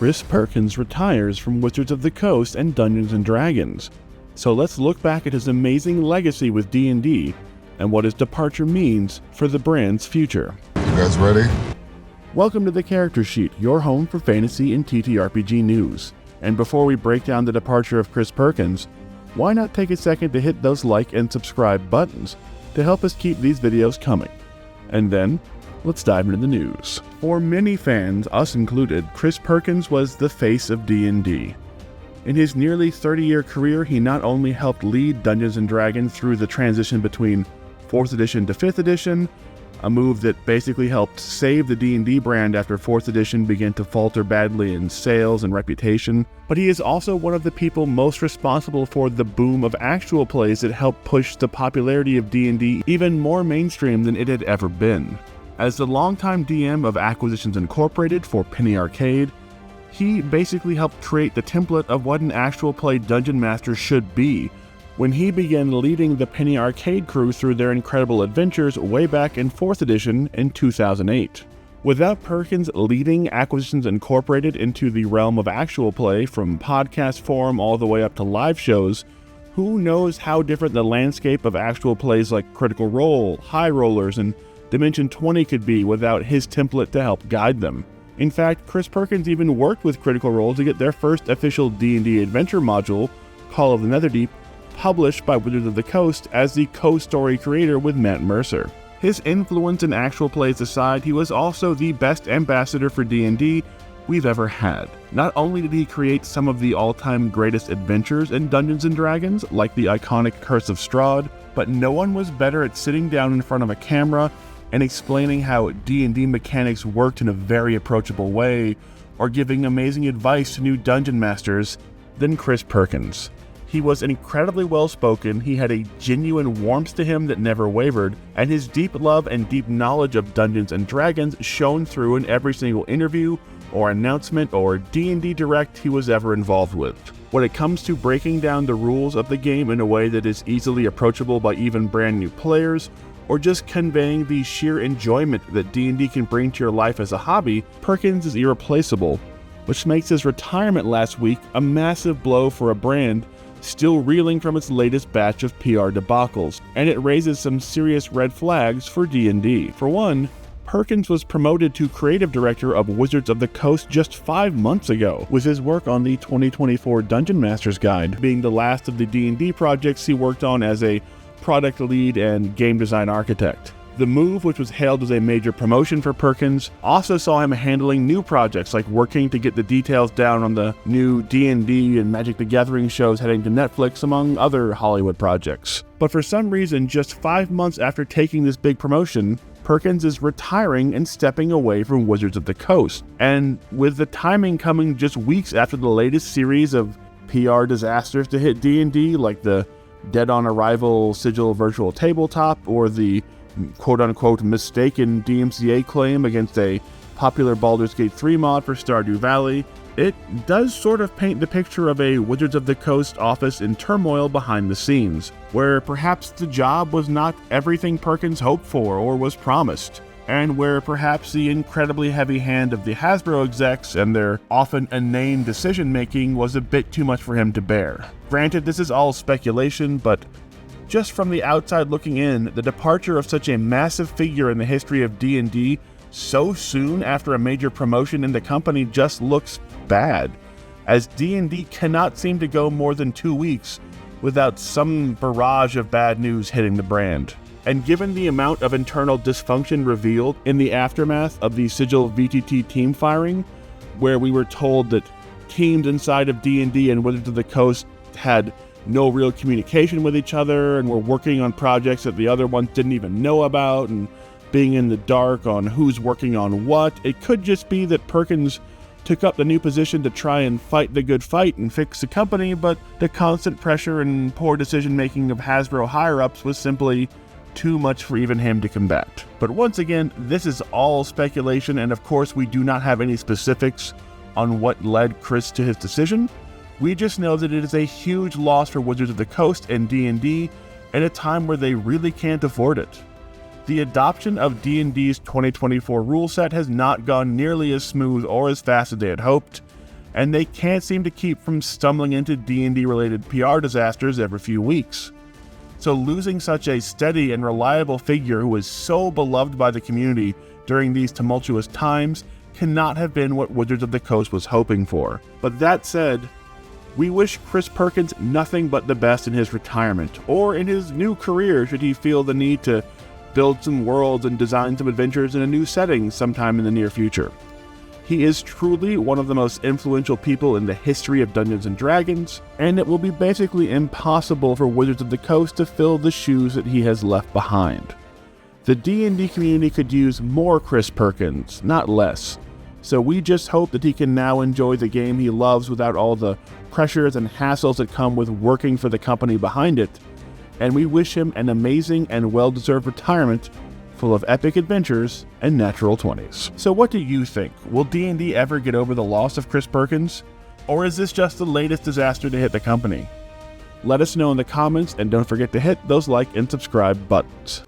Chris Perkins retires from Wizards of the Coast and Dungeons & Dragons. So let's look back at his amazing legacy with D&D and what his departure means for the brand's future. You guys ready? Welcome to the Character Sheet, your home for fantasy and TTRPG news. And before we break down the departure of Chris Perkins, why not take a second to hit those like and subscribe buttons to help us keep these videos coming. And then, let's dive into the news. For many fans, us included, Chris Perkins was the face of D&D. In his nearly 30-year career, he not only helped lead Dungeons & Dragons through the transition between 4th edition to 5th edition, a move that basically helped save the D&D brand after 4th edition began to falter badly in sales and reputation, but he is also one of the people most responsible for the boom of actual plays that helped push the popularity of D&D even more mainstream than it had ever been. As the longtime DM of Acquisitions Incorporated for Penny Arcade, he basically helped create the template of what an actual play dungeon master should be, when he began leading the Penny Arcade crew through their incredible adventures way back in 4th edition in 2008. Without Perkins leading Acquisitions Incorporated into the realm of actual play, from podcast form all the way up to live shows, who knows how different the landscape of actual plays like Critical Role, High Rollers, and Dimension 20 could be without his template to help guide them. In fact, Chris Perkins even worked with Critical Role to get their first official D&D adventure module, Call of the Netherdeep, published by Wizards of the Coast as the co-story creator with Matt Mercer. His influence in actual plays aside, he was also the best ambassador for D&D we've ever had. Not only did he create some of the all-time greatest adventures in Dungeons & Dragons, like the iconic Curse of Strahd, but no one was better at sitting down in front of a camera and explaining how D&D mechanics worked in a very approachable way, or giving amazing advice to new dungeon masters than Chris Perkins. He was incredibly well-spoken, he had a genuine warmth to him that never wavered, and his deep love and deep knowledge of Dungeons & Dragons shone through in every single interview or announcement or D&D Direct he was ever involved with. When it comes to breaking down the rules of the game in a way that is easily approachable by even brand new players, or just conveying the sheer enjoyment that D&D can bring to your life as a hobby, Perkins is irreplaceable, which makes his retirement last week a massive blow for a brand still reeling from its latest batch of PR debacles, and it raises some serious red flags for D&D. For one, Perkins was promoted to creative director of Wizards of the Coast just 5 months ago, with his work on the 2024 Dungeon Master's Guide being the last of the D&D projects he worked on as a product lead and game design architect. The move, which was hailed as a major promotion for Perkins, also saw him handling new projects like working to get the details down on the new D&D and Magic the Gathering shows heading to Netflix, among other Hollywood projects. But for some reason, just 5 months after taking this big promotion, Perkins is retiring and stepping away from Wizards of the Coast. And with the timing coming just weeks after the latest series of PR disasters to hit D&D, like the Dead on Arrival Sigil Virtual Tabletop, or the quote-unquote mistaken DMCA claim against a popular Baldur's Gate 3 mod for Stardew Valley, it does sort of paint the picture of a Wizards of the Coast office in turmoil behind the scenes, where perhaps the job was not everything Perkins hoped for or was promised, and where perhaps the incredibly heavy hand of the Hasbro execs and their often inane decision-making was a bit too much for him to bear. Granted, this is all speculation, but just from the outside looking in, the departure of such a massive figure in the history of D&D so soon after a major promotion in the company just looks bad, as D&D cannot seem to go more than 2 weeks without some barrage of bad news hitting the brand. And given the amount of internal dysfunction revealed in the aftermath of the Sigil VTT team firing, where we were told that teams inside of D&D and Wizards of the Coast had no real communication with each other and were working on projects that the other ones didn't even know about, and being in the dark on who's working on what, it could just be that Perkins took up the new position to try and fight the good fight and fix the company, but the constant pressure and poor decision-making of Hasbro higher-ups was simply too much for even him to combat. But once again, this is all speculation, and of course we do not have any specifics on what led Chris to his decision. We just know that it is a huge loss for Wizards of the Coast and D&D at a time where they really can't afford it. The adoption of D&D's 2024 rule set has not gone nearly as smooth or as fast as they had hoped, and they can't seem to keep from stumbling into D&D related PR disasters every few weeks. So losing such a steady and reliable figure who was so beloved by the community during these tumultuous times cannot have been what Wizards of the Coast was hoping for. But that said, we wish Chris Perkins nothing but the best in his retirement, or in his new career should he feel the need to build some worlds and design some adventures in a new setting sometime in the near future. He is truly one of the most influential people in the history of Dungeons & Dragons, and it will be basically impossible for Wizards of the Coast to fill the shoes that he has left behind. The D&D community could use more Chris Perkins, not less, so we just hope that he can now enjoy the game he loves without all the pressures and hassles that come with working for the company behind it, and we wish him an amazing and well-deserved retirement full of epic adventures and natural 20s. So what do you think? Will D&D ever get over the loss of Chris Perkins? Or is this just the latest disaster to hit the company? Let us know in the comments, and don't forget to hit those like and subscribe buttons.